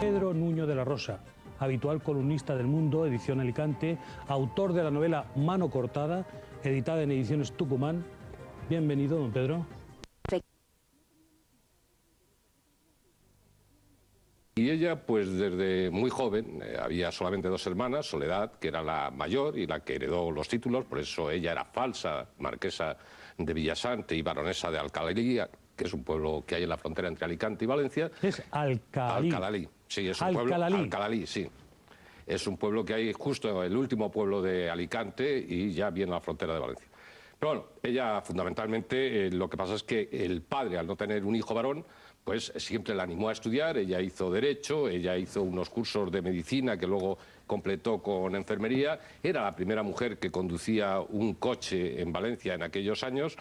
Pedro Nuño de la Rosa, habitual columnista del Mundo, edición Alicante, autor de la novela Mano Cortada, editada en Ediciones Tucumán. Bienvenido, don Pedro. Y ella, pues desde muy joven, había solamente dos hermanas, Soledad, que era la mayor y la que heredó los títulos, por eso ella era falsa marquesa de Villasante y baronesa de Alcalalí, que es un pueblo que hay en la frontera entre Alicante y Valencia. Es Alcalalí. Alcalalí, sí, es un pueblo. Alcalalí, sí. Es un pueblo que hay justo el último pueblo de Alicante y ya viene a la frontera de Valencia. Pero bueno, ella fundamentalmente lo que pasa es que el padre, al no tener un hijo varón, pues siempre la animó a estudiar. Ella hizo Derecho, ella hizo unos cursos de medicina que luego completó con enfermería. Era la primera mujer que conducía un coche en Valencia en aquellos años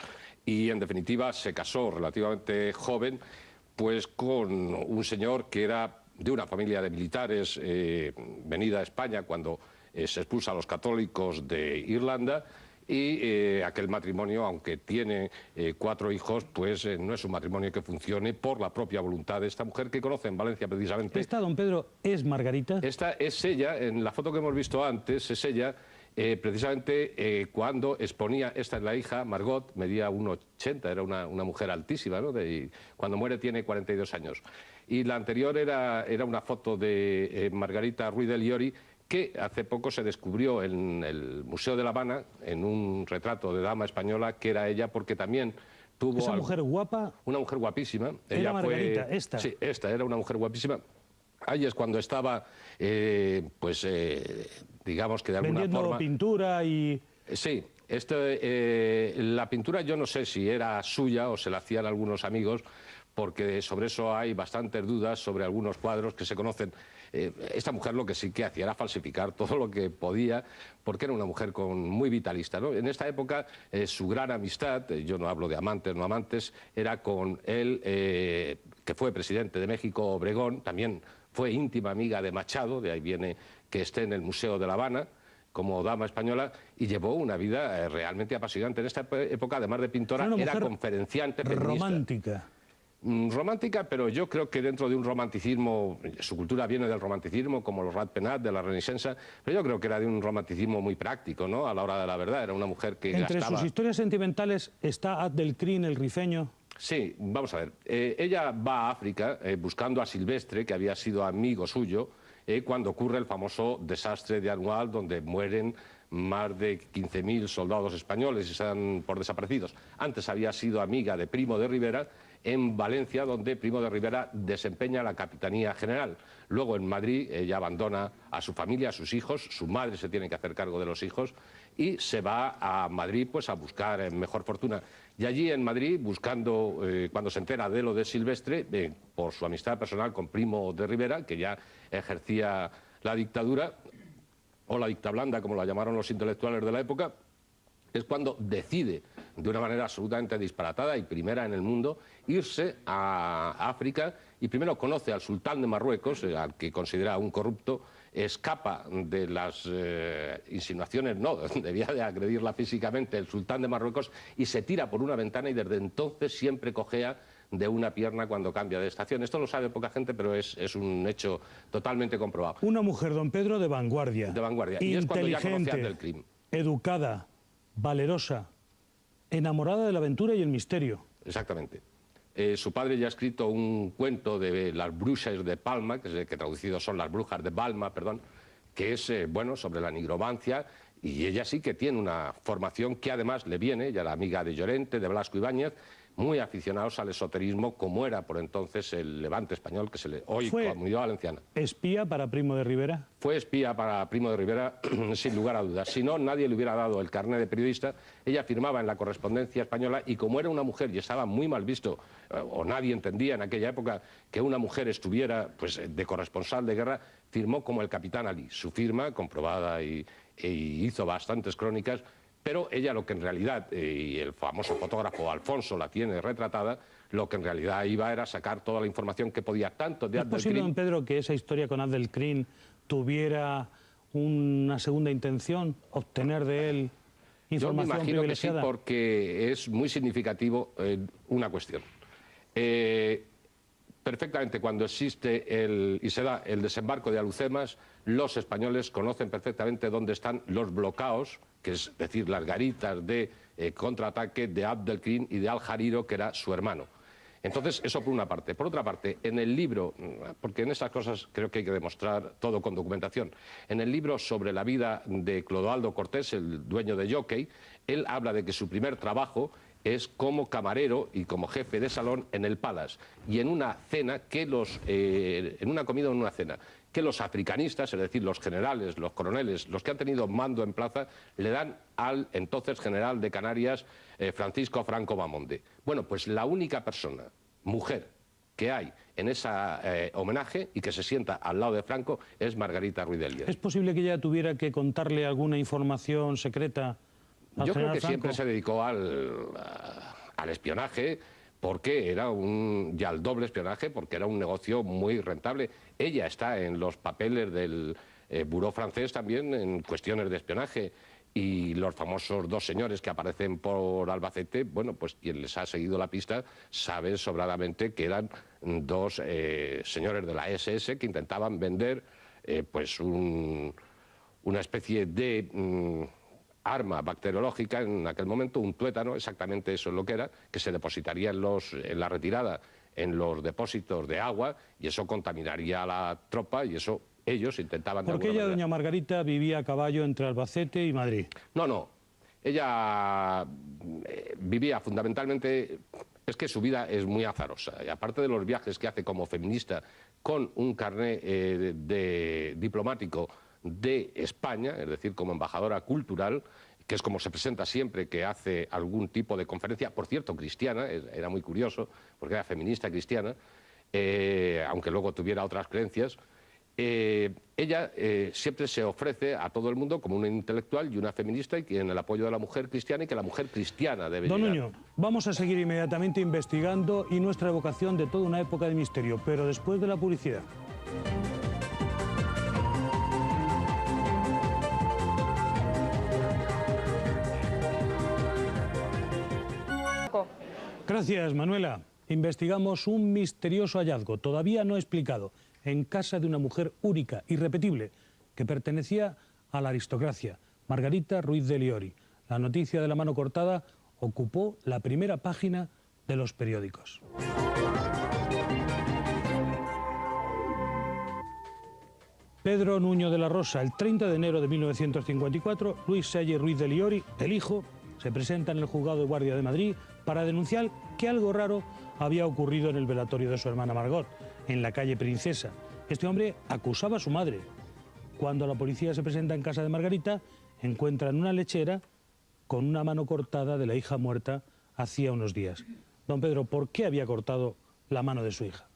y en definitiva se casó relativamente joven pues con un señor que era de una familia de militares venida a España cuando se expulsa a los católicos de Irlanda. Y aquel matrimonio, aunque tiene 4 hijos, pues no es un matrimonio que funcione por la propia voluntad de esta mujer que conoce en Valencia precisamente. ¿Esta, don Pedro, es Margarita? Esta es ella, en la foto que hemos visto antes, es ella precisamente cuando exponía, esta es la hija, Margot, medía 1,80, era una mujer altísima, ¿no? Cuando muere tiene 42 años. Y la anterior era una foto de Margarita Ruiz de Liori, que hace poco se descubrió en el Museo de La Habana, en un retrato de dama española, que era ella, porque también tuvo... ¿Esa mujer guapa? Una mujer guapísima. ¿Era ella Margarita, fue, esta? Sí, esta era una mujer guapísima. Ahí es cuando estaba, digamos que de alguna vendiendo forma... pintura y... Sí, la pintura yo no sé si era suya o se la hacían algunos amigos, porque sobre eso hay bastantes dudas sobre algunos cuadros que se conocen. Esta mujer lo que sí que hacía era falsificar todo lo que podía, porque era una mujer muy vitalista, ¿no? En esta época su gran amistad, yo no hablo de amantes, no amantes, era con él, que fue presidente de México, Obregón, también fue íntima amiga de Machado, de ahí viene que esté en el Museo de La Habana, como dama española, y llevó una vida realmente apasionante. En esta época, además de pintora, era conferenciante, feminista. Romántica. Romántica, pero yo creo que dentro de un romanticismo, su cultura viene del romanticismo, como los Rat Penat, de la Renaissance, pero yo creo que era de un romanticismo muy práctico, ¿no? A la hora de la verdad, era una mujer que Entre gastaba... sus historias sentimentales está Abdelkrim el Rifeño. Sí, vamos a ver. Ella va a África buscando a Silvestre, que había sido amigo suyo, cuando ocurre el famoso desastre de Anual, donde mueren más de 15.000 soldados españoles y se dan por desaparecidos. Antes había sido amiga de Primo de Rivera en Valencia, donde Primo de Rivera desempeña la capitanía general. Luego en Madrid ella abandona a su familia, a sus hijos, su madre se tiene que hacer cargo de los hijos y se va a Madrid pues a buscar mejor fortuna. Y allí en Madrid, buscando, cuando se entera de lo de Silvestre, por su amistad personal con Primo de Rivera, que ya ejercía la dictadura, o la dictablanda, como la llamaron los intelectuales de la época, es cuando decide, de una manera absolutamente disparatada y primera en el mundo, irse a África y primero conoce al sultán de Marruecos, al que considera un corrupto, escapa de las insinuaciones, no, debía de agredirla físicamente el sultán de Marruecos y se tira por una ventana y desde entonces siempre cojea de una pierna cuando cambia de estación. Esto lo sabe poca gente, pero es un hecho totalmente comprobado. Una mujer, don Pedro, de vanguardia. De vanguardia. Y es cuando ya conoce a Abdelkrim. Educada, valerosa, enamorada de la aventura y el misterio. Exactamente. Su padre ya ha escrito un cuento de las brujas de Palma, que traducido son las brujas de Balma, perdón, que es, bueno, sobre la nigromancia, y ella sí que tiene una formación que además le viene, ya la amiga de Llorente, de Blasco Ibáñez, muy aficionados al esoterismo, como era por entonces el Levante español, que hoy Comunidad Valenciana. ¿Fue espía para Primo de Rivera? Fue espía para Primo de Rivera, sin lugar a dudas. Si no, nadie le hubiera dado el carné de periodista. Ella firmaba en la Correspondencia Española y como era una mujer y estaba muy mal visto, o nadie entendía en aquella época que una mujer estuviera pues, de corresponsal de guerra, firmó como el Capitán Ali. Su firma, comprobada y hizo bastantes crónicas, pero ella lo que en realidad, y el famoso fotógrafo Alfonso la tiene retratada, lo que en realidad iba era sacar toda la información que podía, tanto de Abdelkrim... ¿Es posible, don Pedro, que esa historia con Abdelkrim tuviera una segunda intención, obtener de él información privilegiada? Yo me imagino que sí, porque es muy significativo una cuestión. perfectamente cuando existe y se da el desembarco de Alhucemas, los españoles conocen perfectamente dónde están los bloqueos, que es decir, las garitas de contraataque de Abdelkrim y de Al-Jariro, que era su hermano. Entonces, eso por una parte. Por otra parte, en el libro, porque en estas cosas creo que hay que demostrar todo con documentación, en el libro sobre la vida de Clodoaldo Cortés, el dueño de Jockey, él habla de que su primer trabajo es como camarero y como jefe de salón en el Palace, y en una cena en una comida o en una cena, que los africanistas, es decir, los generales, los coroneles, los que han tenido mando en plaza, le dan al entonces general de Canarias, Francisco Franco Bamonde. Bueno, pues la única persona, mujer, que hay en ese homenaje y que se sienta al lado de Franco es Margarita Ruiz de Liori. ¿Es posible que ella tuviera que contarle alguna información secreta al Yo creo que Franco? siempre se dedicó al espionaje, porque era ya el doble espionaje, porque era un negocio muy rentable. Ella está en los papeles del Buró francés también en cuestiones de espionaje, y los famosos dos señores que aparecen por Albacete, bueno, pues quien les ha seguido la pista sabe sobradamente que eran dos señores de la SS que intentaban vender pues una especie de arma bacteriológica en aquel momento, un tuétano, exactamente eso es lo que era, que se depositaría en la retirada, en los depósitos de agua, y eso contaminaría a la tropa, y eso ellos intentaban... ¿Por qué ella, doña Margarita, vivía a caballo entre Albacete y Madrid? No, ella vivía fundamentalmente... Es que su vida es muy azarosa, y aparte de los viajes que hace como feminista con un carné diplomático de España, es decir, como embajadora cultural, que es como se presenta siempre que hace algún tipo de conferencia, por cierto, cristiana, era muy curioso, porque era feminista cristiana, aunque luego tuviera otras creencias. Ella siempre se ofrece a todo el mundo como una intelectual y una feminista, y en el apoyo de la mujer cristiana, y que la mujer cristiana debe Don llegar. Nuño, vamos a seguir inmediatamente investigando y nuestra evocación de toda una época de misterio, pero después de la publicidad. Gracias, Manuela. Investigamos un misterioso hallazgo, todavía no explicado, en casa de una mujer única, irrepetible, que pertenecía a la aristocracia, Margarita Ruiz de Liori. La noticia de la mano cortada ocupó la primera página de los periódicos. Pedro Nuño de la Rosa, el 30 de enero de 1954, Luis Selle Ruiz de Liori, el hijo, se presenta en el juzgado de guardia de Madrid para denunciar que algo raro había ocurrido en el velatorio de su hermana Margot, en la calle Princesa. Este hombre acusaba a su madre. Cuando la policía se presenta en casa de Margarita, encuentran una lechera con una mano cortada de la hija muerta hacía unos días. Don Pedro, ¿por qué había cortado la mano de su hija?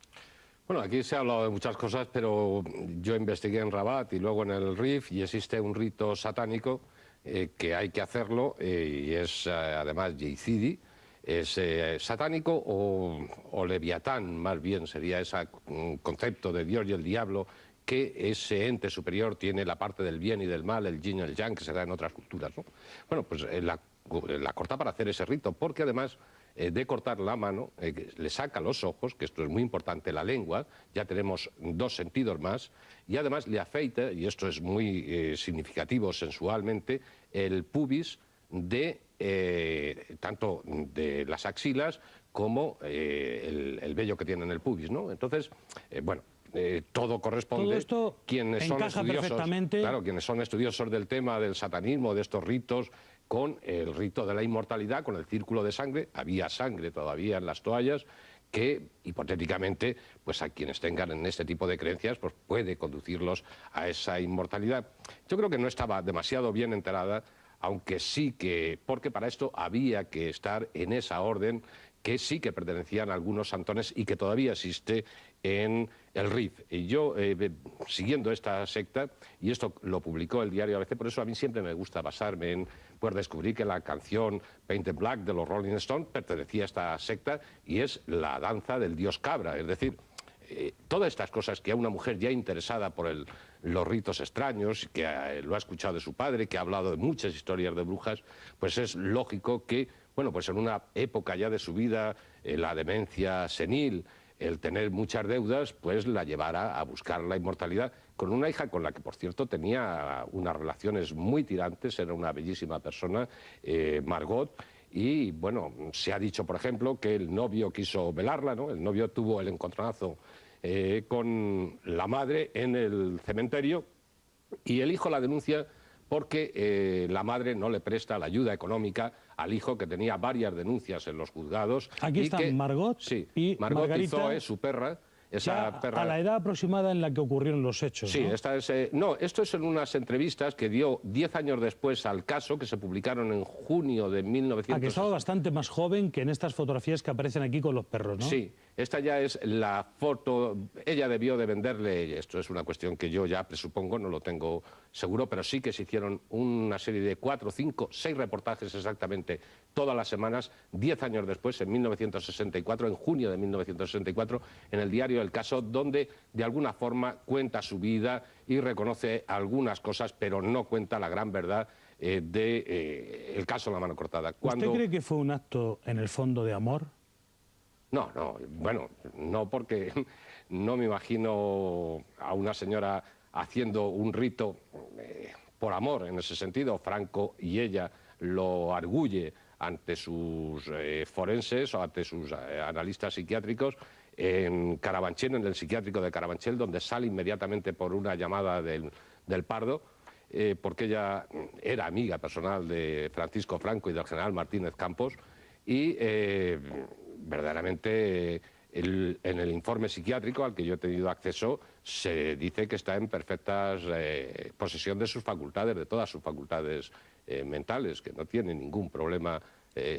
Bueno, aquí se ha hablado de muchas cosas, pero yo investigué en Rabat y luego en el Rif, y existe un rito satánico que hay que hacerlo, y es además yeizidi, es satánico o leviatán, más bien sería ese concepto de Dios y el diablo, que ese ente superior tiene la parte del bien y del mal, el yin y el yang, que se da en otras culturas, ¿no? Bueno, pues la corta para hacer ese rito, porque además de cortar la mano, le saca los ojos, que esto es muy importante, la lengua, ya tenemos dos sentidos más, y además le afeita, y esto es muy significativo sensualmente, el pubis tanto de las axilas como el vello que tiene en el pubis, ¿no? Entonces, bueno, todo corresponde. Todo esto quienes son encaja estudiosos, perfectamente. claro, quienes son estudiosos del tema del satanismo, de estos ritos, con el rito de la inmortalidad, con el círculo de sangre. Había sangre todavía en las toallas, que hipotéticamente, pues a quienes tengan en este tipo de creencias, pues puede conducirlos a esa inmortalidad. Yo creo que no estaba demasiado bien enterada, aunque sí que, porque para esto había que estar en esa orden, que sí que pertenecían a algunos santones y que todavía existe en el Rif. Y yo, siguiendo esta secta, y esto lo publicó el diario ABC, por eso a mí siempre me gusta basarme en, pues descubrí que la canción Painted Black de los Rolling Stones pertenecía a esta secta, y es la danza del dios cabra, es decir, todas estas cosas que a una mujer ya interesada por los ritos extraños, que lo ha escuchado de su padre, que ha hablado de muchas historias de brujas, pues es lógico que, bueno, pues en una época ya de su vida, la demencia senil, el tener muchas deudas pues la llevara a buscar la inmortalidad con una hija con la que, por cierto, tenía unas relaciones muy tirantes, era una bellísima persona, Margot, y bueno, se ha dicho, por ejemplo, que el novio quiso velarla, ¿no? El novio tuvo el encontronazo con la madre en el cementerio y el hijo la denuncia porque la madre no le presta la ayuda económica al hijo, que tenía varias denuncias en los juzgados. Aquí están Margot y Margot Margarita, Tizoe, su perra. Esa perra... a la edad aproximada en la que ocurrieron los hechos, Sí, ¿no? esto es en unas entrevistas que dio 10 años después al caso, que se publicaron en junio de 1900. Que estaba bastante más joven que en estas fotografías que aparecen aquí con los perros, ¿no? Sí, esta ya es la foto. Ella debió de venderle, esto es una cuestión que yo ya presupongo, no lo tengo seguro, pero sí que se hicieron una serie de 4, 5, 6 reportajes exactamente todas las semanas, 10 años después, en 1964, en junio de 1964, en el diario El Caso, donde de alguna forma cuenta su vida y reconoce algunas cosas, pero no cuenta la gran verdad del caso La Mano Cortada. ¿Usted cree que fue un acto en el fondo de amor? No, bueno, no, porque no me imagino a una señora haciendo un rito por amor, en ese sentido. Franco y ella lo arguye ante sus forenses o ante sus analistas psiquiátricos en Carabanchel, en el psiquiátrico de Carabanchel, donde sale inmediatamente por una llamada del Pardo, porque ella era amiga personal de Francisco Franco y del general Martínez Campos, y verdaderamente en el informe psiquiátrico al que yo he tenido acceso se dice que está en perfecta posesión de sus facultades, de todas sus facultades mentales, que no tiene ningún problema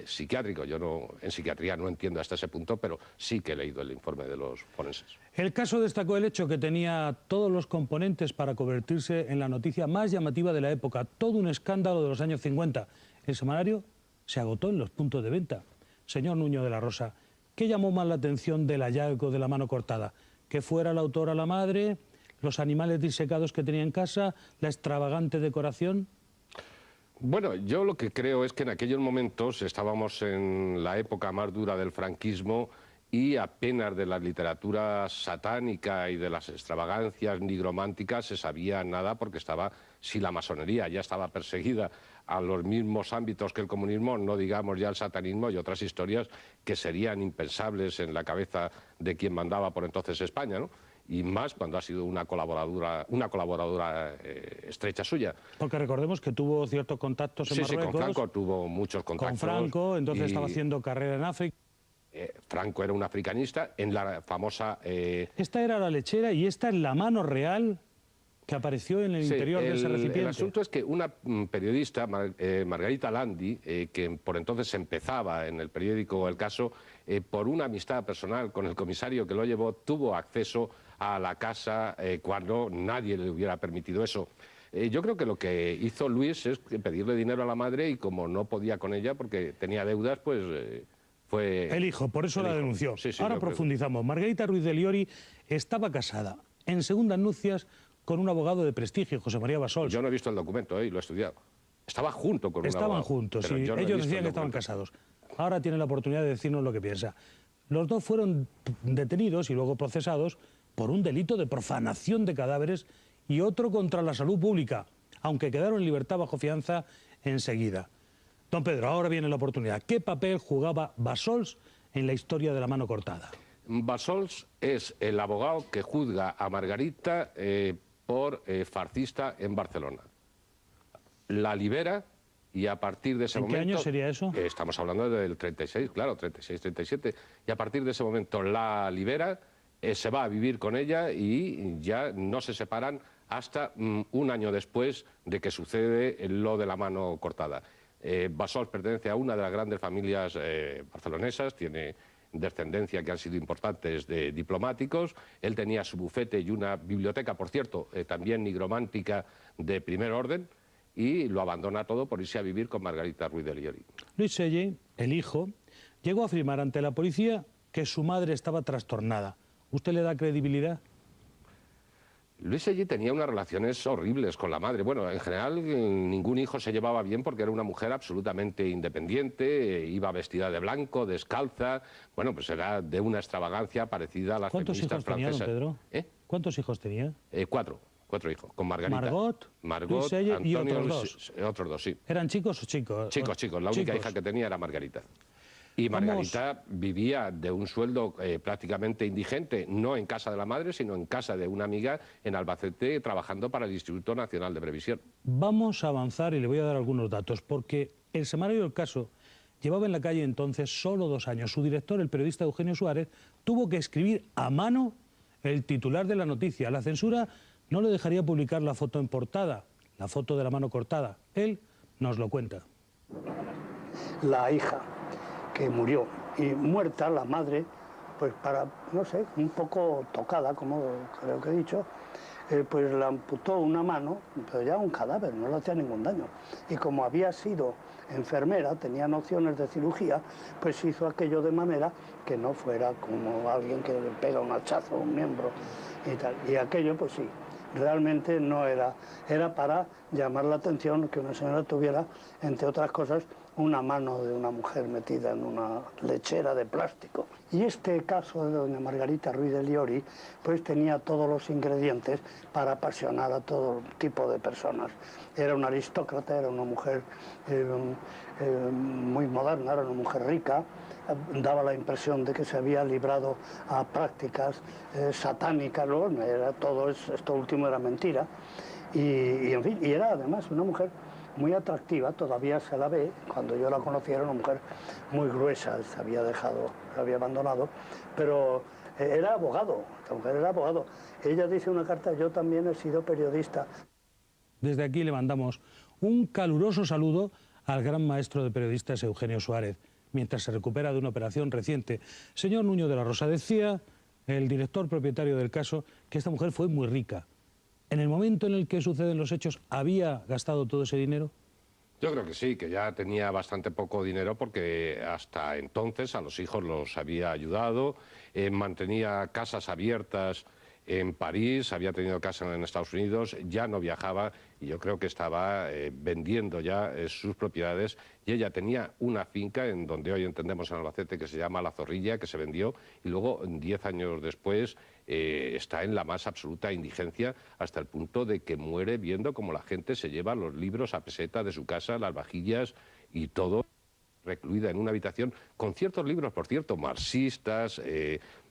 psiquiátrico. Yo en psiquiatría no entiendo hasta ese punto, pero sí que he leído el informe de los forenses. El caso destacó el hecho que tenía todos los componentes para convertirse en la noticia más llamativa de la época, todo un escándalo de los años 50. El semanario se agotó en los puntos de venta. Señor Nuño de la Rosa, ¿qué llamó más la atención del hallazgo de La Mano Cortada? ¿Que fuera la autora la madre, los animales disecados que tenía en casa, la extravagante decoración? Bueno, yo lo que creo es que en aquellos momentos estábamos en la época más dura del franquismo y apenas de la literatura satánica y de las extravagancias nigrománticas se sabía nada, porque si la masonería ya estaba perseguida a los mismos ámbitos que el comunismo, no digamos ya el satanismo y otras historias que serían impensables en la cabeza de quien mandaba por entonces España, ¿no? Y más cuando ha sido una colaboradora estrecha suya. Porque recordemos que tuvo ciertos contactos en Marruecos. Sí, con Franco tuvo muchos contactos. Con Franco, entonces estaba haciendo carrera en África. Franco era un africanista en la famosa... Esta era la lechera y esta es la mano real que apareció en el interior de ese recipiente. El asunto es que una periodista, Margarita Landi, que por entonces empezaba en el periódico El Caso, por una amistad personal con el comisario que lo llevó, tuvo acceso a la casa cuando nadie le hubiera permitido eso. Yo creo que lo que hizo Luis es pedirle dinero a la madre y como no podía con ella porque tenía deudas, pues... fue el hijo, por eso la denunció. Sí, ahora profundizamos. Margarita Ruiz de Liori estaba casada en segundas nupcias con un abogado de prestigio, José María Bassols. Yo no he visto el documento y lo he estudiado. Estaba junto con un abogado. Estaban juntos, sí. Ellos decían que estaban casados. Ahora tiene la oportunidad de decirnos lo que piensa. Los dos fueron detenidos y luego procesados por un delito de profanación de cadáveres y otro contra la salud pública, aunque quedaron en libertad bajo fianza enseguida. Don Pedro, ahora viene la oportunidad. ¿Qué papel jugaba Bassols en la historia de La Mano Cortada? Bassols es el abogado que juzga a Margarita por fascista en Barcelona. La libera y a partir de ese momento... ¿En qué año sería eso? Estamos hablando del 36, claro, 36, 37. Y a partir de ese momento la libera, se va a vivir con ella y ya no se separan hasta un año después de que sucede lo de La Mano Cortada. Bassols pertenece a una de las grandes familias barcelonesas, tiene descendencia que han sido importantes de diplomáticos. Él tenía su bufete y una biblioteca, por cierto, también nigromántica de primer orden, y lo abandona todo por irse a vivir con Margarita Ruiz de Liori. Luis Selle, el hijo, llegó a afirmar ante la policía que su madre estaba trastornada. ¿Usted le da credibilidad? Luis Segui tenía unas relaciones horribles con la madre. Bueno, en general ningún hijo se llevaba bien porque era una mujer absolutamente independiente, iba vestida de blanco, descalza. Bueno, pues era de una extravagancia parecida a las feministas francesas. ¿Cuántos hijos tenía, don Pedro? ¿Cuántos hijos tenía? Cuatro hijos, con Margarita. Margot, Luis Segui y otros dos. Otros dos, sí. ¿Eran chicos o chicos? Chicos. La única hija que tenía era Margarita. Y Margarita vivía de un sueldo prácticamente indigente, no en casa de la madre, sino en casa de una amiga en Albacete, trabajando para el Instituto Nacional de Previsión. Vamos a avanzar y le voy a dar algunos datos, porque el semanario del caso llevaba en la calle entonces solo 2 años. Su director, el periodista Eugenio Suárez, tuvo que escribir a mano el titular de la noticia. La censura no le dejaría publicar la foto en portada, la foto de la mano cortada. Él nos lo cuenta. La hija que murió, y muerta la madre, pues no sé, un poco tocada, como creo que he dicho, pues le amputó una mano, pero ya un cadáver, no le hacía ningún daño. Y como había sido enfermera, tenía nociones de cirugía, pues hizo aquello de manera que no fuera como alguien que le pega un hachazo a un miembro y tal. Y aquello, pues sí, realmente no era para llamar la atención que una señora tuviera, entre otras cosas, una mano de una mujer metida en una lechera de plástico. Y este caso de doña Margarita Ruiz de Liori, pues tenía todos los ingredientes para apasionar a todo tipo de personas. Era una aristócrata, era una mujer muy moderna, era una mujer rica, daba la impresión de que se había librado a prácticas satánicas, ¿no? Esto último era mentira, y en fin, y era además una mujer muy atractiva, todavía se la ve. Cuando yo la conocí era una mujer muy gruesa, se había abandonado, pero era abogado, esta mujer era abogado. Ella dice en una carta: yo también he sido periodista. Desde aquí le mandamos un caluroso saludo al gran maestro de periodistas Eugenio Suárez, mientras se recupera de una operación reciente. Señor Nuño de la Rosa, decía el director propietario del caso que esta mujer fue muy rica. ¿En el momento en el que suceden los hechos había gastado todo ese dinero? Yo creo que sí, que ya tenía bastante poco dinero porque hasta entonces a los hijos los había ayudado, mantenía casas abiertas en París, había tenido casa en Estados Unidos, ya no viajaba y yo creo que estaba vendiendo ya sus propiedades, y ella tenía una finca en donde hoy entendemos en Albacete que se llama La Zorrilla, que se vendió, y luego 10 años después está en la más absoluta indigencia, hasta el punto de que muere viendo cómo la gente se lleva los libros a peseta de su casa, las vajillas y todo, recluida en una habitación con ciertos libros, por cierto, marxistas,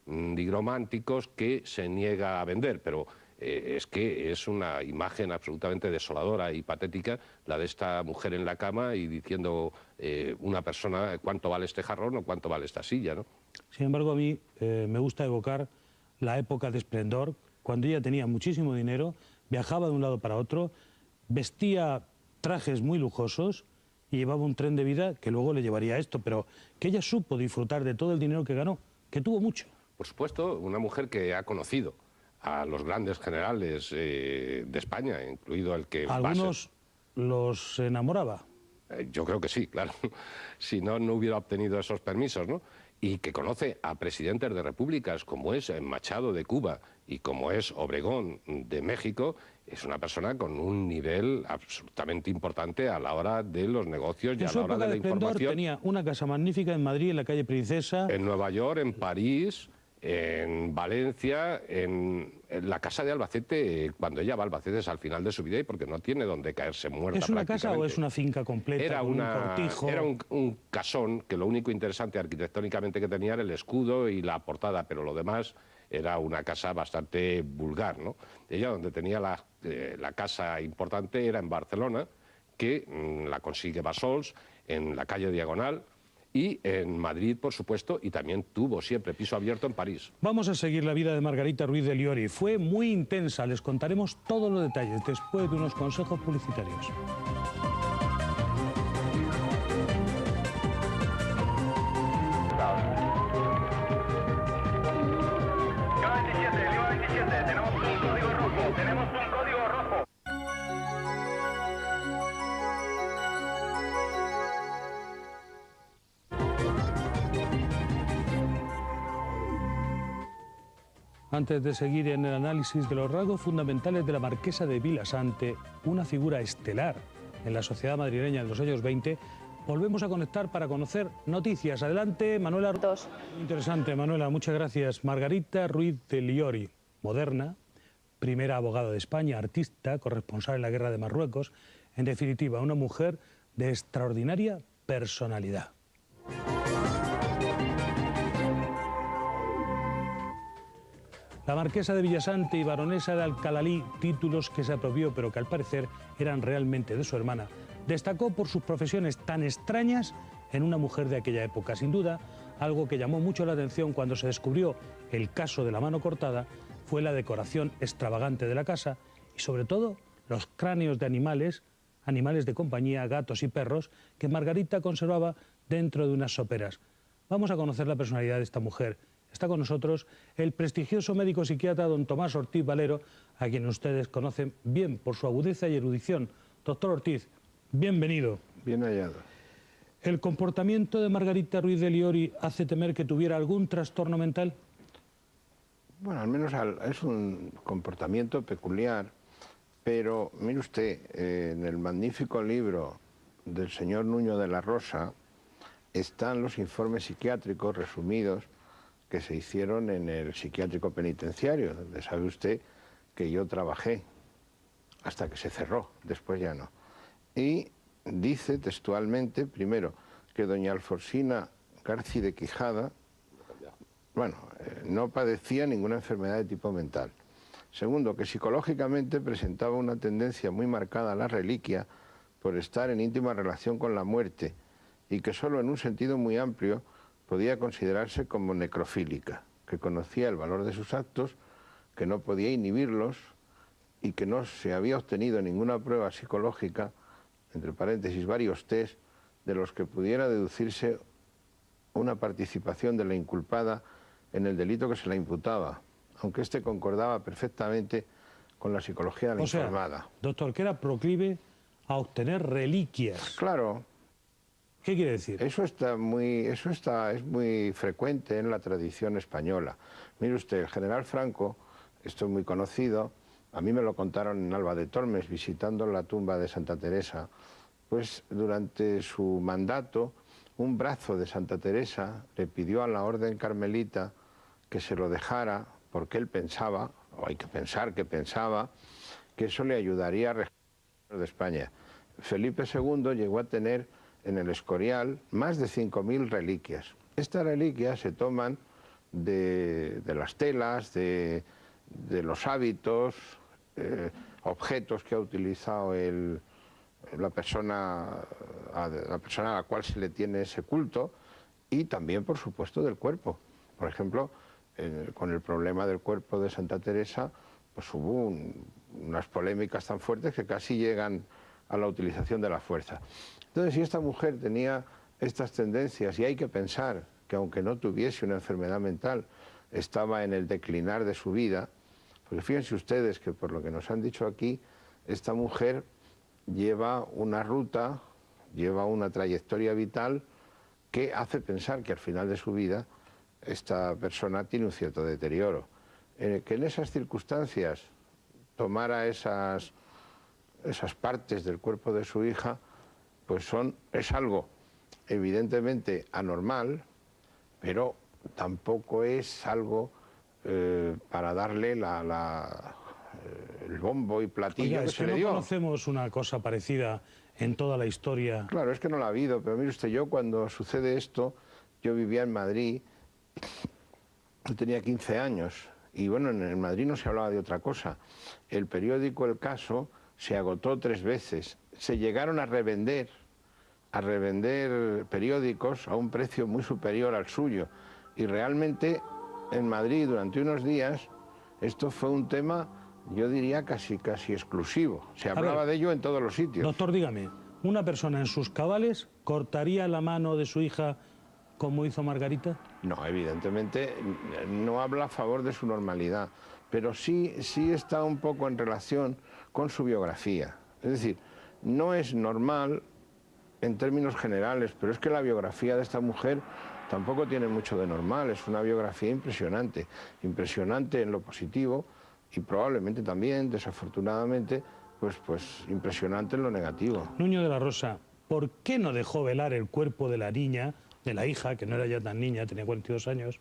nigrománticos, que se niega a vender, pero es que es una imagen absolutamente desoladora y patética la de esta mujer en la cama y diciendo una persona cuánto vale este jarrón o cuánto vale esta silla, ¿no? Sin embargo, a mí me gusta evocar la época de esplendor, cuando ella tenía muchísimo dinero, viajaba de un lado para otro, vestía trajes muy lujosos y llevaba un tren de vida que luego le llevaría a esto, pero que ella supo disfrutar de todo el dinero que ganó, que tuvo mucho. Por supuesto, una mujer que ha conocido a los grandes generales de España, incluido el que... ¿Algunos los enamoraba? Yo creo que sí, claro. Si no, no hubiera obtenido esos permisos, ¿no? Y que conoce a presidentes de repúblicas como es Machado de Cuba y como es Obregón de México, es una persona con un nivel absolutamente importante a la hora de los negocios y a la hora de la información. Tenía una casa magnífica en Madrid, en la calle Princesa. En Nueva York, en París, en Valencia, en la casa de Albacete. Cuando ella va a Albacete es al final de su vida y porque no tiene donde caerse muerta. ¿Es una casa o es una finca completa? Era un cortijo. Era un casón que lo único interesante arquitectónicamente que tenía era el escudo y la portada, pero lo demás era una casa bastante vulgar, ¿no? Ella donde tenía la casa importante era en Barcelona, que la consigue Bassols, en la calle Diagonal, y en Madrid, por supuesto, y también tuvo siempre piso abierto en París. Vamos a seguir la vida de Margarita Ruiz de Liori. Fue muy intensa, les contaremos todos los detalles después de unos consejos publicitarios. Tenemos un código rojo. Antes de seguir en el análisis de los rasgos fundamentales de la marquesa de Vilasante, una figura estelar en la sociedad madrileña en los años 20, volvemos a conectar para conocer noticias. Adelante, Manuela. Muy interesante, Manuela, muchas gracias. Margarita Ruiz de Liori, moderna, primera abogada de España, artista, corresponsal en la Guerra de Marruecos, en definitiva, una mujer de extraordinaria personalidad. La marquesa de Vilasante y baronesa de Alcalalí, títulos que se apropió pero que al parecer eran realmente de su hermana, destacó por sus profesiones tan extrañas en una mujer de aquella época. Sin duda, algo que llamó mucho la atención cuando se descubrió el caso de la mano cortada fue la decoración extravagante de la casa y sobre todo los cráneos de animales de compañía, gatos y perros, que Margarita conservaba dentro de unas soperas. Vamos a conocer la personalidad de esta mujer. Está con nosotros el prestigioso médico psiquiatra don Tomás Ortiz Valero, a quien ustedes conocen bien por su agudeza y erudición. Doctor Ortiz, bienvenido. Bien hallado. ¿El comportamiento de Margarita Ruiz de Liori hace temer que tuviera algún trastorno mental? Bueno, al menos es un comportamiento peculiar, pero mire usted, en el magnífico libro del señor Nuño de la Rosa están los informes psiquiátricos resumidos que se hicieron en el psiquiátrico penitenciario, donde sabe usted que yo trabajé hasta que se cerró, después ya no. Y dice textualmente, primero, que doña Alfonsina Garci de Quijada, bueno, no padecía ninguna enfermedad de tipo mental. Segundo, que psicológicamente presentaba una tendencia muy marcada a la reliquia por estar en íntima relación con la muerte y que solo en un sentido muy amplio podía considerarse como necrofílica, que conocía el valor de sus actos, que no podía inhibirlos y que no se había obtenido ninguna prueba psicológica, entre paréntesis varios test, de los que pudiera deducirse una participación de la inculpada en el delito que se la imputaba, aunque este concordaba perfectamente con la psicología de la informada. Doctor, que era proclive a obtener reliquias. Claro. ¿Qué quiere decir? Eso es muy frecuente en la tradición española. Mire usted, el general Franco, esto es muy conocido, a mí me lo contaron en Alba de Tormes, visitando la tumba de Santa Teresa, pues durante su mandato, un brazo de Santa Teresa le pidió a la orden carmelita que se lo dejara, porque él pensaba, o hay que pensar que pensaba, que eso le ayudaría a regir de España. Felipe II llegó a tener en el Escorial más de 5.000 reliquias. Estas reliquias se toman de las telas, de los hábitos, objetos que ha utilizado la persona a la cual se le tiene ese culto, y también, por supuesto, del cuerpo. Por ejemplo, con el problema del cuerpo de Santa Teresa, pues hubo unas polémicas tan fuertes que casi llegan a la utilización de la fuerza. Entonces, si esta mujer tenía estas tendencias, y hay que pensar que aunque no tuviese una enfermedad mental, estaba en el declinar de su vida, porque fíjense ustedes que por lo que nos han dicho aquí, esta mujer lleva una ruta, lleva una trayectoria vital que hace pensar que al final de su vida esta persona tiene un cierto deterioro. Que en esas circunstancias tomara esas partes del cuerpo de su hija, pues es algo evidentemente anormal, pero tampoco es algo para darle el bombo y platillo. Oiga, que se le dio. No conocemos una cosa parecida en toda la historia. Claro, es que no la ha habido, pero mire usted, yo cuando sucede esto, yo vivía en Madrid, yo tenía 15 años, y bueno, en Madrid no se hablaba de otra cosa. El periódico El Caso se agotó 3 veces. Se llegaron a revender periódicos a un precio muy superior al suyo. Y realmente en Madrid durante unos días esto fue un tema, yo diría, casi exclusivo. Se hablaba de ello en todos los sitios. Doctor, dígame, ¿una persona en sus cabales cortaría la mano de su hija como hizo Margarita? No, evidentemente no habla a favor de su normalidad, pero sí está un poco en relación con su biografía. Es decir, no es normal en términos generales, pero es que la biografía de esta mujer tampoco tiene mucho de normal, es una biografía impresionante, impresionante en lo positivo y probablemente también, desafortunadamente, pues impresionante en lo negativo. Nuño de la Rosa, ¿por qué no dejó velar el cuerpo de la niña, de la hija, que no era ya tan niña, tenía 42 años,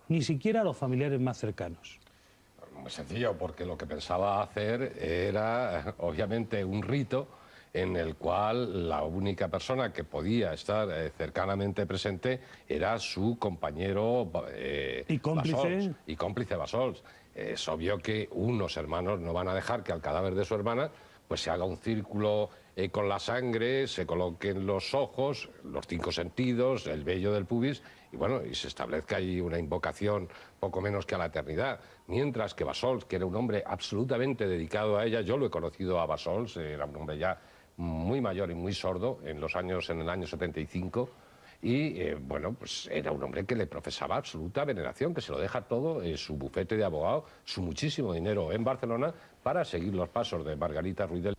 ni siquiera a los familiares más cercanos? Muy sencillo, porque lo que pensaba hacer era, obviamente, un rito en el cual la única persona que podía estar cercanamente presente era su compañero ¿Y cómplice? Bassols, y cómplice Bassols. Es obvio que unos hermanos no van a dejar que al cadáver de su hermana pues se haga un círculo con la sangre, se coloquen los ojos, los 5 sentidos, el vello del pubis, y bueno, y se establezca ahí una invocación poco menos que a la eternidad. Mientras que Bassols, que era un hombre absolutamente dedicado a ella, yo lo he conocido a Bassols, era un hombre ya muy mayor y muy sordo en el año 75, y bueno, pues era un hombre que le profesaba absoluta veneración, que se lo deja todo, su bufete de abogado, su muchísimo dinero en Barcelona, para seguir los pasos de Margarita Ruiz del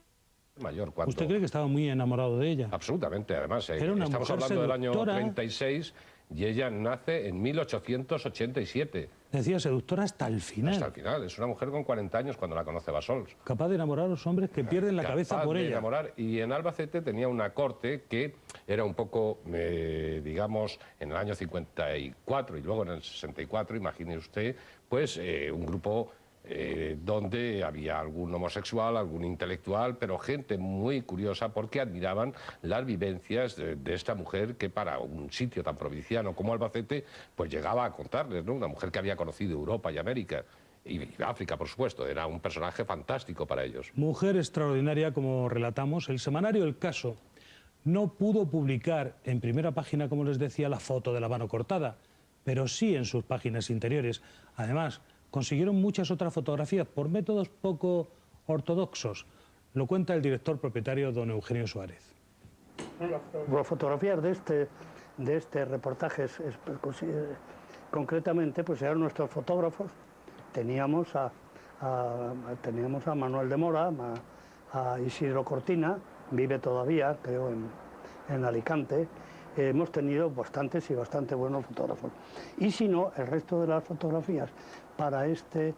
Mayor. ¿Usted cree que estaba muy enamorado de ella? Absolutamente, además, Era una estamos mujer hablando del año seductora. 36 y ella nace en 1887. Decía seductora hasta el final. Hasta el final, es una mujer con 40 años cuando la conoce Bassols. Capaz de enamorar a los hombres que pierden la cabeza por ella. Enamorar. Y en Albacete tenía una corte que era un poco, digamos, en el año 54 y luego en el 64, imagine usted, pues un grupo donde había algún homosexual, algún intelectual, pero gente muy curiosa porque admiraban las vivencias de esta mujer que para un sitio tan provinciano como Albacete, pues llegaba a contarles, ¿no? Una mujer que había conocido Europa y América. Y África, por supuesto, era un personaje fantástico para ellos. Mujer extraordinaria, como relatamos. El semanario El Caso no pudo publicar en primera página, como les decía, la foto de la mano cortada, pero sí en sus páginas interiores. Además, consiguieron muchas otras fotografías por métodos poco ortodoxos. Lo cuenta el director propietario, don Eugenio Suárez. Las fotografías de este reportaje, concretamente, pues eran nuestros fotógrafos. Teníamos a Manuel de Mora, a Isidro Cortina, vive todavía, creo, en Alicante. Hemos tenido bastantes y bastante buenos fotógrafos. Y si no, el resto de las fotografías para este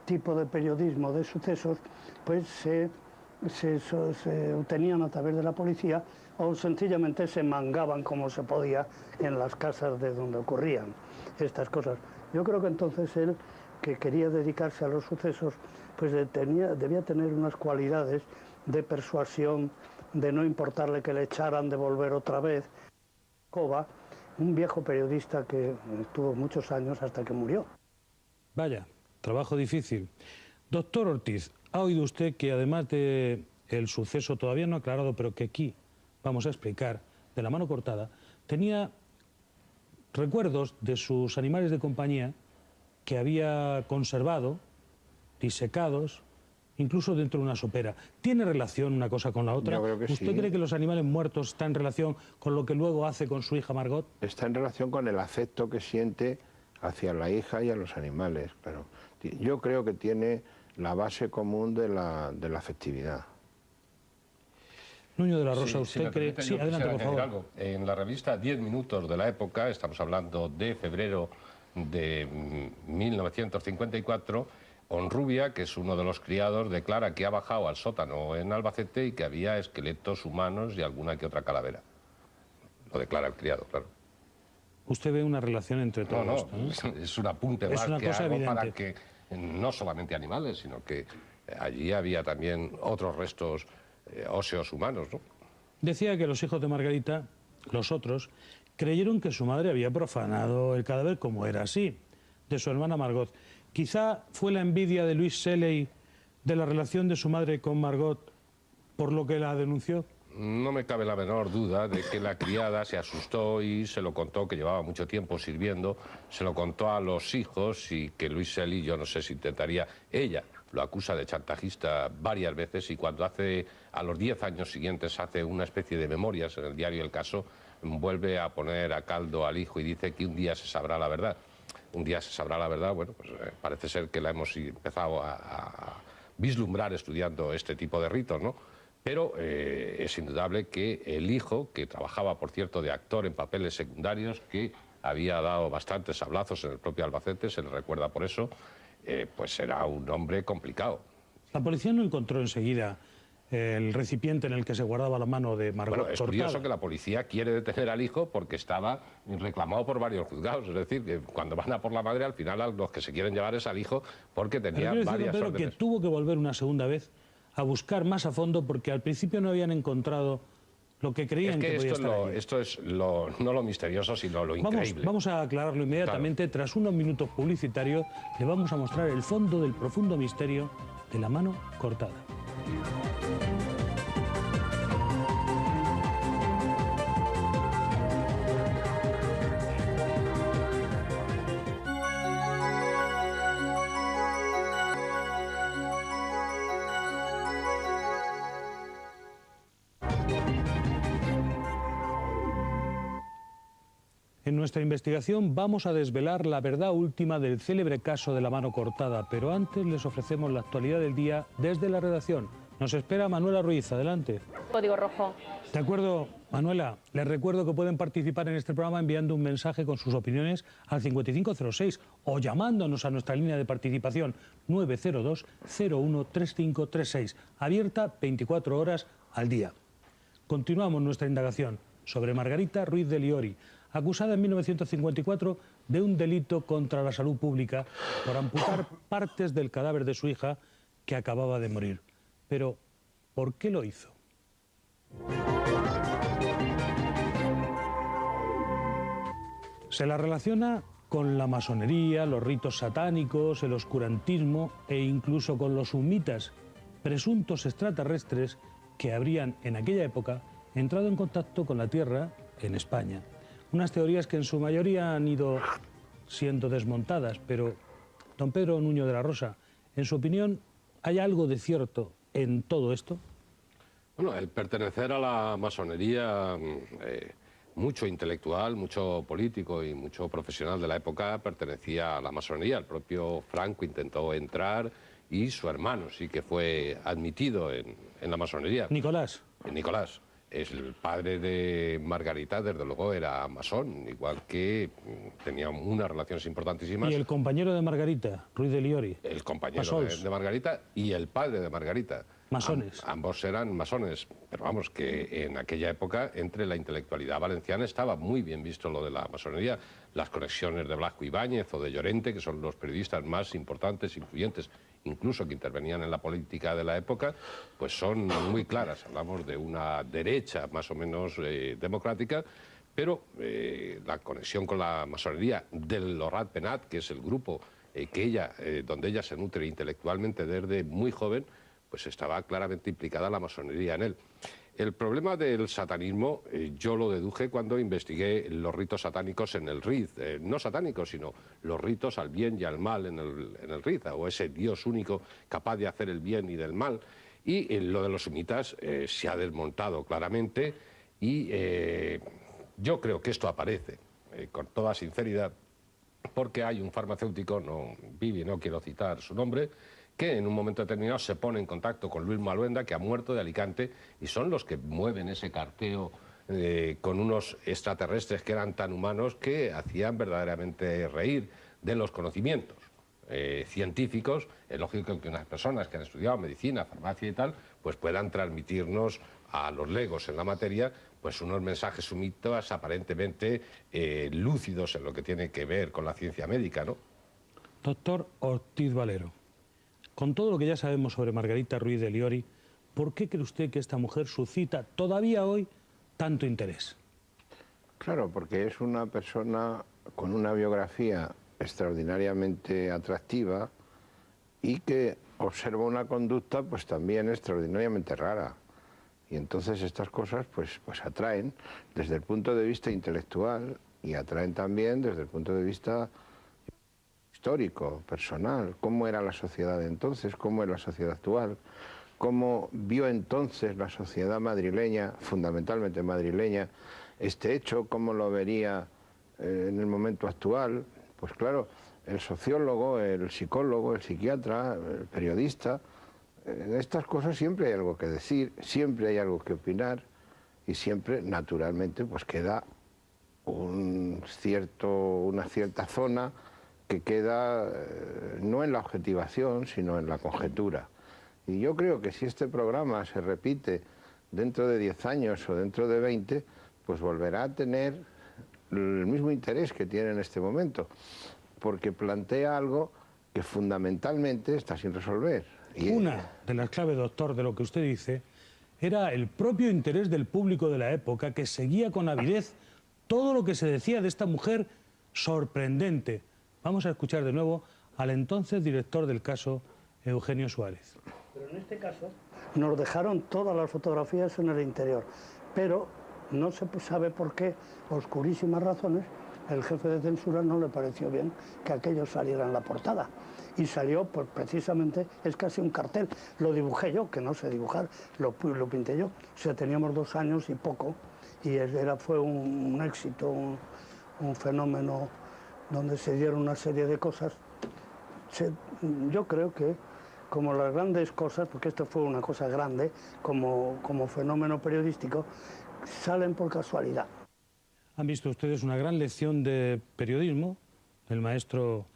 tipo de periodismo de sucesos, pues se obtenían a través de la policía o sencillamente se mangaban como se podía en las casas de donde ocurrían estas cosas. Yo creo que entonces él, que quería dedicarse a los sucesos, pues debía tener unas cualidades de persuasión, de no importarle que le echaran de volver otra vez. Cova, un viejo periodista que estuvo muchos años hasta que murió. Vaya, trabajo difícil. Doctor Ortiz, ¿ha oído usted que además del suceso todavía no aclarado, pero que aquí vamos a explicar, de la mano cortada, tenía recuerdos de sus animales de compañía que había conservado, disecados, incluso dentro de una sopera? ¿Tiene relación una cosa con la otra? Yo creo que ¿Usted sí. cree que los animales muertos están en relación con lo que luego hace con su hija Margot? Está en relación con el afecto que siente hacia la hija y a los animales, claro. Yo creo que tiene la base común de la afectividad. Nuño de la Rosa, Sí, ¿usted si me cree? permite, Sí, yo adelante, quisiera por añadir favor. algo. En la revista 10 Minutos de la época, estamos hablando de febrero de 1954, Honrubia, que es uno de los criados, declara que ha bajado al sótano en Albacete y que había esqueletos humanos y alguna que otra calavera. Lo declara el criado, claro. Usted ve una relación entre todo No, esto, ¿no? es un apunte Es más una que cosa hago evidente. para que no solamente animales, sino que allí había también otros restos óseos humanos, ¿no? Decía que los hijos de Margarita, los otros, creyeron que su madre había profanado el cadáver, como era así, de su hermana Margot. Quizá fue la envidia de Luis Selley de la relación de su madre con Margot por lo que la denunció. No me cabe la menor duda de que la criada se asustó y se lo contó, que llevaba mucho tiempo sirviendo, se lo contó a los hijos y que Luis Selley, yo no sé si intentaría, ella lo acusa de chantajista varias veces y cuando a los 10 años siguientes hace una especie de memorias en el diario El Caso, vuelve a poner a caldo al hijo y dice que un día se sabrá la verdad. Un día se sabrá la verdad, bueno, pues parece ser que la hemos empezado a vislumbrar estudiando este tipo de ritos, ¿no? Pero es indudable que el hijo, que trabajaba, por cierto, de actor en papeles secundarios, que había dado bastantes sablazos en el propio Albacete, se le recuerda por eso, pues era un hombre complicado. La policía no encontró enseguida el recipiente en el que se guardaba la mano de Margot Bueno, es Cortada. curioso que la policía quiere detener al hijo porque estaba reclamado por varios juzgados. Es decir, que cuando van a por la madre, al final a los que se quieren llevar es al hijo porque tenía Pero varias Pedro, órdenes. que tuvo que volver una segunda vez a buscar más a fondo porque al principio no habían encontrado lo que creían que podía estar allí. Esto es no lo misterioso, sino lo increíble. Vamos a aclararlo inmediatamente. Claro. Tras unos minutos publicitarios, le vamos a mostrar el fondo del profundo misterio de la mano cortada. En nuestra investigación vamos a desvelar la verdad última del célebre caso de la mano cortada, pero antes les ofrecemos la actualidad del día desde la redacción. Nos espera Manuela Ruiz, adelante. Código rojo. De acuerdo, Manuela, les recuerdo que pueden participar en este programa enviando un mensaje con sus opiniones al 5506 o llamándonos a nuestra línea de participación 902-013536, abierta 24 horas al día. Continuamos nuestra indagación sobre Margarita Ruiz de Liori, acusada en 1954 de un delito contra la salud pública por amputar partes del cadáver de su hija que acababa de morir. Pero, ¿por qué lo hizo? Se la relaciona con la masonería, los ritos satánicos, el oscurantismo e incluso con los humitas, presuntos extraterrestres que habrían en aquella época entrado en contacto con la Tierra en España. Unas teorías que en su mayoría han ido siendo desmontadas, pero, don Pedro Nuño de la Rosa, en su opinión, ¿hay algo de cierto en todo esto? Bueno, el pertenecer a la masonería, mucho intelectual, mucho político y mucho profesional de la época pertenecía a la masonería. El propio Franco intentó entrar y su hermano sí que fue admitido en la masonería. Nicolás. Nicolás. Es el padre de Margarita, desde luego era masón, igual que tenía unas relaciones importantísimas. ¿Y el compañero de Margarita, Ruiz de Liori? El compañero de Margarita y el padre de Margarita. Masones. Ambos eran masones, pero vamos, que en aquella época entre la intelectualidad valenciana estaba muy bien visto lo de la masonería. Las conexiones de Blasco Ibáñez o de Llorente, que son los periodistas más importantes, influyentes, incluso que intervenían en la política de la época, pues son muy claras. Hablamos de una derecha más o menos democrática, pero la conexión con la masonería del Lorat Penat, que es el grupo donde ella se nutre intelectualmente desde muy joven, pues estaba claramente implicada la masonería en él. El problema del satanismo yo lo deduje cuando investigué los ritos satánicos en el Riz, no satánicos, sino los ritos al bien y al mal en el Riz, o ese Dios único capaz de hacer el bien y del mal. Y lo de los sumitas se ha desmontado claramente y yo creo que esto aparece, con toda sinceridad, porque hay un farmacéutico, Vivi, no quiero citar su nombre, que en un momento determinado se pone en contacto con Luis Maluenda, que ha muerto de Alicante, y son los que mueven ese carteo con unos extraterrestres que eran tan humanos que hacían verdaderamente reír de los conocimientos científicos. Es lógico que unas personas que han estudiado medicina, farmacia y tal, pues puedan transmitirnos a los legos en la materia pues unos mensajes sumitos aparentemente lúcidos en lo que tiene que ver con la ciencia médica, ¿no? Doctor Ortiz Valero, con todo lo que ya sabemos sobre Margarita Ruiz de Liori, ¿por qué cree usted que esta mujer suscita todavía hoy tanto interés? Claro, porque es una persona con una biografía extraordinariamente atractiva y que observa una conducta pues también extraordinariamente rara. Y entonces estas cosas pues atraen desde el punto de vista intelectual y atraen también desde el punto de vista histórico, personal, cómo era la sociedad de entonces, cómo es la sociedad actual, cómo vio entonces la sociedad madrileña, fundamentalmente madrileña, este hecho, cómo lo vería en el momento actual. Pues claro, el sociólogo, el psicólogo, el psiquiatra, el periodista, en estas cosas siempre hay algo que decir, siempre hay algo que opinar y siempre, naturalmente, pues queda un una cierta zona que queda no en la objetivación, sino en la conjetura. Y yo creo que si este programa se repite dentro de 10 años o dentro de 20, pues volverá a tener el mismo interés que tiene en este momento, porque plantea algo que fundamentalmente está sin resolver. Y una de las claves, doctor, de lo que usted dice, era el propio interés del público de la época, que seguía con avidez todo lo que se decía de esta mujer sorprendente. Vamos a escuchar de nuevo al entonces director del caso, Eugenio Suárez. Pero en este caso nos dejaron todas las fotografías en el interior, pero no se sabe por qué, oscurísimas razones, el jefe de censura no le pareció bien que aquello saliera en la portada. Y salió, pues precisamente, es casi un cartel. Lo dibujé yo, que no sé dibujar, lo pinté yo. O sea, teníamos 2 años y poco, y fue un éxito, un fenómeno donde se dieron una serie de cosas. Yo creo que, como las grandes cosas, porque esto fue una cosa grande, como fenómeno periodístico, salen por casualidad. Han visto ustedes una gran lección de periodismo, el maestro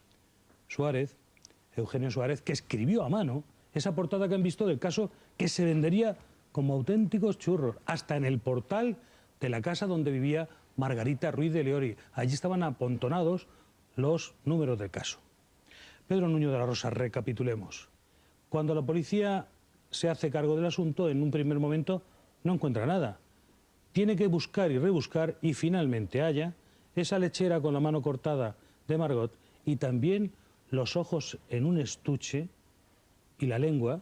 Suárez, Eugenio Suárez, que escribió a mano esa portada que han visto del caso, que se vendería como auténticos churros, hasta en el portal de la casa donde vivía Margarita Ruiz de Liori. Allí estaban apontonados los números del caso. Pedro Nuño de la Rosa, recapitulemos. Cuando la policía se hace cargo del asunto, en un primer momento no encuentra nada. Tiene que buscar y rebuscar y finalmente halla esa lechera con la mano cortada de Margot y también los ojos en un estuche y la lengua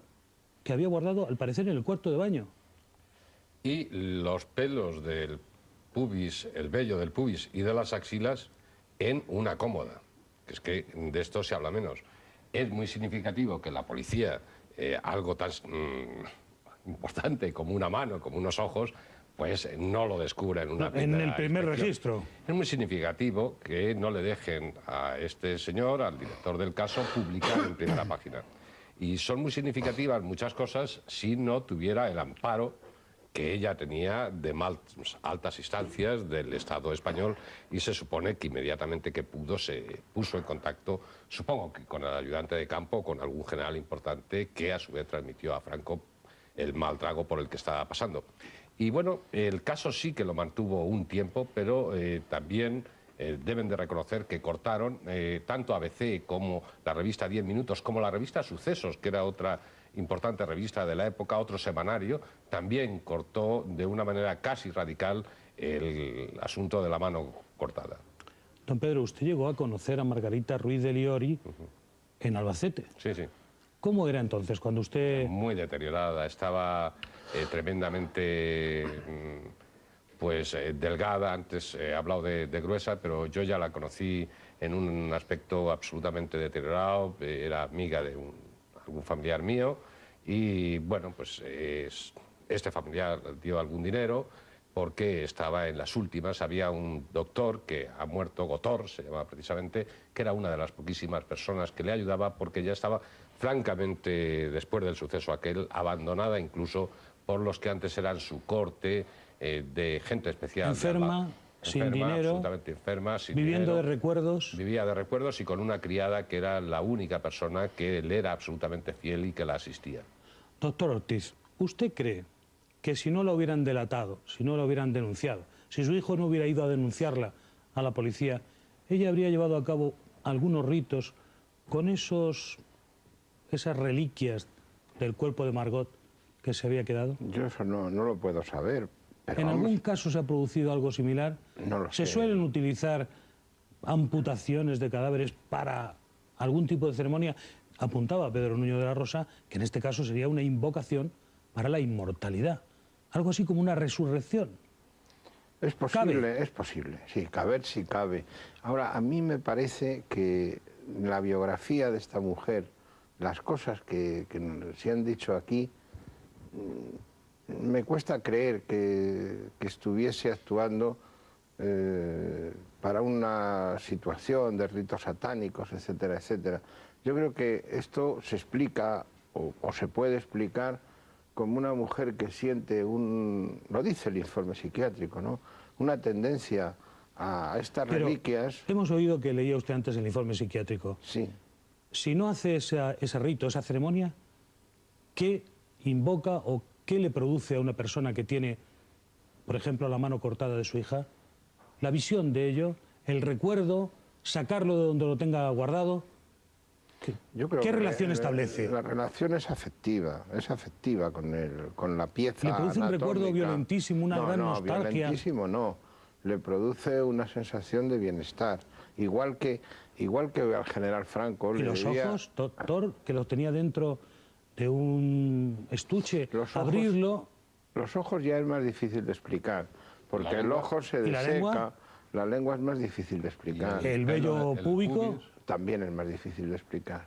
que había guardado, al parecer, en el cuarto de baño. Y los pelos del pubis, el vello del pubis y de las axilas en una cómoda. Que es que de esto se habla menos. Es muy significativo que la policía, algo tan importante como una mano, como unos ojos, pues no lo descubra en una en el primer inspección. registro. Es muy significativo que no le dejen a este señor, al director del caso, publicar en primera página. Y son muy significativas muchas cosas si no tuviera el amparo que ella tenía de altas instancias del Estado español, y se supone que inmediatamente que pudo se puso en contacto, supongo que con el ayudante de campo, con algún general importante que a su vez transmitió a Franco el mal trago por el que estaba pasando. Y bueno, el caso sí que lo mantuvo un tiempo, pero también deben de reconocer que cortaron tanto ABC como la revista 10 Minutos, como la revista Sucesos, que era otra importante revista de la época, otro semanario, también cortó de una manera casi radical el asunto de la mano cortada. Don Pedro, usted llegó a conocer a Margarita Ruiz de Liori en Albacete. Sí, sí. ¿Cómo era entonces cuando usted...? Muy deteriorada, estaba tremendamente pues delgada. Antes he hablado de gruesa, pero yo ya la conocí en un aspecto absolutamente deteriorado. Era amiga de algún familiar mío y bueno, pues este familiar dio algún dinero porque estaba en las últimas. Había un doctor que ha muerto, Gotor se llamaba precisamente, que era una de las poquísimas personas que le ayudaba, porque ya estaba francamente, después del suceso aquel, abandonada incluso por los que antes eran su corte, de gente especial. Enferma, sin dinero, absolutamente enferma, sin viviendo dinero, de recuerdos. Vivía de recuerdos y con una criada que era la única persona que le era absolutamente fiel y que la asistía. Doctor Ortiz, ¿usted cree que si no la hubieran delatado, si no la hubieran denunciado, si su hijo no hubiera ido a denunciarla a la policía, ella habría llevado a cabo algunos ritos con esas reliquias del cuerpo de Margot que se había quedado? Yo eso no lo puedo saber. Pero ¿En vamos, algún caso se ha producido algo similar? No lo sé. ¿Se suelen utilizar amputaciones de cadáveres para algún tipo de ceremonia? Apuntaba Pedro Nuño de la Rosa que en este caso sería una invocación para la inmortalidad. Algo así como una resurrección. Es posible, ¿Cabe? es posible, sí, caber sí cabe. Ahora, a mí me parece que la biografía de esta mujer, las cosas que se han dicho aquí, me cuesta creer que estuviese actuando para una situación de ritos satánicos, etcétera, etcétera. Yo creo que esto se explica o se puede explicar como una mujer que siente lo dice el informe psiquiátrico, ¿no?, una tendencia a estas Pero reliquias. hemos oído que leía usted antes el informe psiquiátrico. Sí. Si no hace ese rito, esa ceremonia, ¿qué invoca o qué le produce a una persona que tiene, por ejemplo, la mano cortada de su hija? La visión de ello, el recuerdo, sacarlo de donde lo tenga guardado. Yo creo ¿Qué que relación establece? La relación es afectiva con la pieza ¿Le produce un recuerdo anatómica. violentísimo, una gran nostalgia? Violentísimo no. Le produce una sensación de bienestar. Igual que al general Franco. ¿Y los ojos, doctor, que los tenía dentro de un estuche, abrirlo? Los ojos ya es más difícil de explicar, porque el ojo se deseca. La lengua es más difícil de explicar. ¿El vello púbico? También es más difícil de explicar.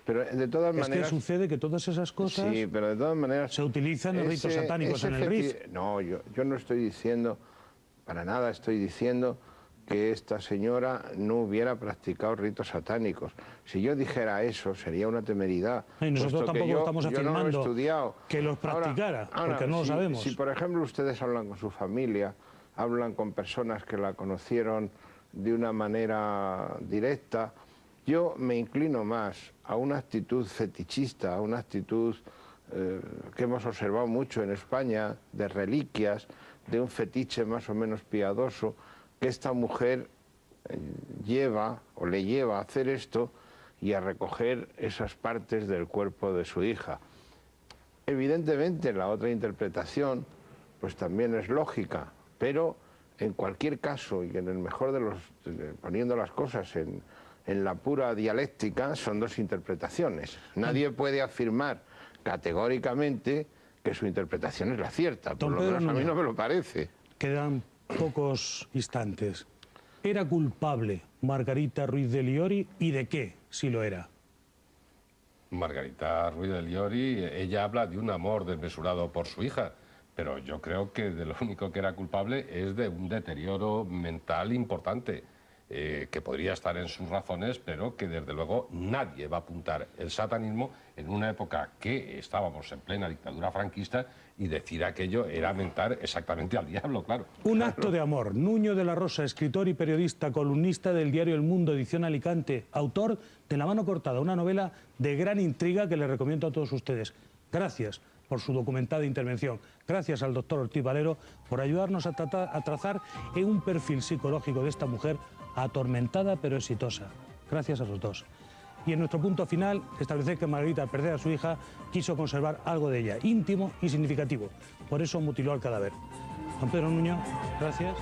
Pero de todas maneras... Es que sucede que todas esas cosas... Sí, pero de todas maneras... Se utilizan en ritos satánicos en el RIF. No, yo no estoy diciendo, para nada estoy diciendo que esta señora no hubiera practicado ritos satánicos. Si yo dijera eso, sería una temeridad. Y nosotros tampoco estamos afirmando no lo he estudiado. Que los practicara, porque no lo sabemos. Si, por ejemplo, ustedes hablan con su familia, hablan con personas que la conocieron de una manera directa, yo me inclino más a una actitud fetichista, a una actitud que hemos observado mucho en España, de reliquias, de un fetiche más o menos piadoso, que esta mujer lleva o le lleva a hacer esto y a recoger esas partes del cuerpo de su hija. Evidentemente la otra interpretación pues también es lógica, pero en cualquier caso, y en el mejor de los, poniendo las cosas en la pura dialéctica, son dos interpretaciones. Nadie puede afirmar categóricamente que su interpretación es la cierta, por lo menos a mí no me lo parece. Quedan pocos instantes. ¿Era culpable Margarita Ruiz de Liori y de qué, si lo era? Margarita Ruiz de Liori, ella habla de un amor desmesurado por su hija, pero yo creo que de lo único que era culpable es de un deterioro mental importante, que podría estar en sus razones, pero que desde luego nadie va a apuntar el satanismo en una época que estábamos en plena dictadura franquista y decir aquello era mentar exactamente al diablo, claro. Un acto de amor. Nuño de la Rosa, escritor y periodista, columnista del diario El Mundo, edición Alicante, autor de La mano cortada, una novela de gran intriga que les recomiendo a todos ustedes. Gracias por su documentada intervención. Gracias al doctor Ortiz Valero por ayudarnos a trazar un perfil psicológico de esta mujer atormentada pero exitosa. Gracias a los dos. Y en nuestro punto final, establecer que Margarita, al perder a su hija, quiso conservar algo de ella, íntimo y significativo. Por eso mutiló al cadáver. Don Pedro Nuño, gracias.